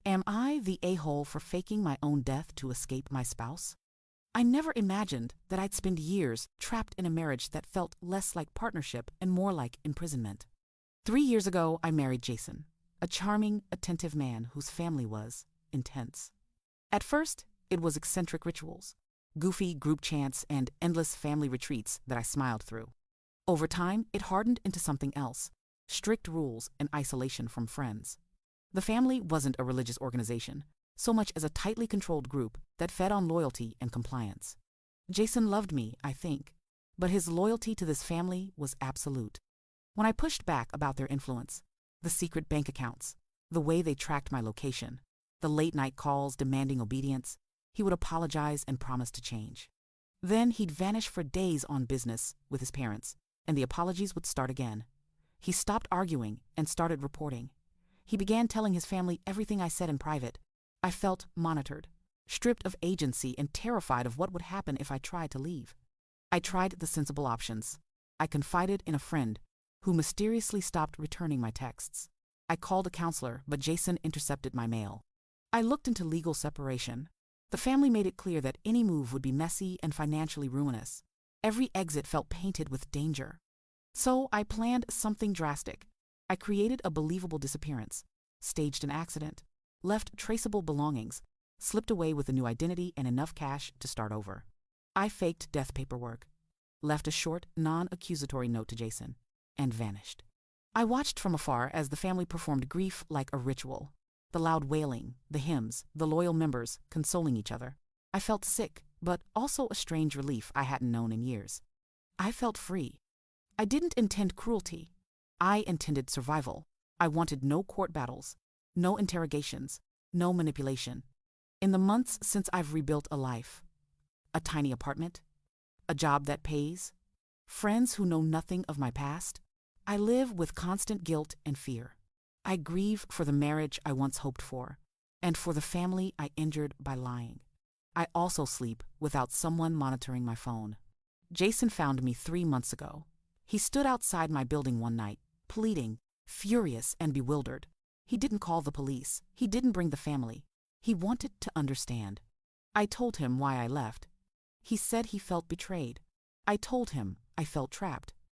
Am I the a-hole for faking my own death to escape my spouse? I never imagined that I'd spend years trapped in a marriage that felt less like partnership and more like imprisonment. 3 years ago, I married Jason, a charming, attentive man whose family was intense. At first, it was eccentric rituals, goofy group chants, and endless family retreats that I smiled through. Over time, it hardened into something else: strict rules and isolation from friends. The family wasn't a religious organization, so much as a tightly controlled group that fed on loyalty and compliance. Jason loved me, I think, but his loyalty to this family was absolute. When I pushed back about their influence, the secret bank accounts, the way they tracked my location, the late-night calls demanding obedience, he would apologize and promise to change. Then he'd vanish for days on business with his parents, and the apologies would start again. He stopped arguing and started reporting. He began telling his family everything I said in private. I felt monitored, stripped of agency, and terrified of what would happen if I tried to leave. I tried the sensible options. I confided in a friend who mysteriously stopped returning my texts. I called a counselor, but Jason intercepted my mail. I looked into legal separation. The family made it clear that any move would be messy and financially ruinous. Every exit felt painted with danger. So I planned something drastic. I created a believable disappearance, staged an accident, left traceable belongings, slipped away with a new identity and enough cash to start over. I faked death paperwork, left a short, non-accusatory note to Jason, and vanished. I watched from afar as the family performed grief like a ritual. The loud wailing, the hymns, the loyal members consoling each other. I felt sick, but also a strange relief I hadn't known in years. I felt free. I didn't intend cruelty. I intended survival. I wanted no court battles, no interrogations, no manipulation. In the months since I've rebuilt a life, a tiny apartment, a job that pays, friends who know nothing of my past, I live with constant guilt and fear. I grieve for the marriage I once hoped for, and for the family I injured by lying. I also sleep without someone monitoring my phone. Jason found me 3 months ago. He stood outside my building one night, pleading, furious and bewildered. He didn't call the police. He didn't bring the family. He wanted to understand. I told him why I left. He said he felt betrayed. I told him I felt trapped.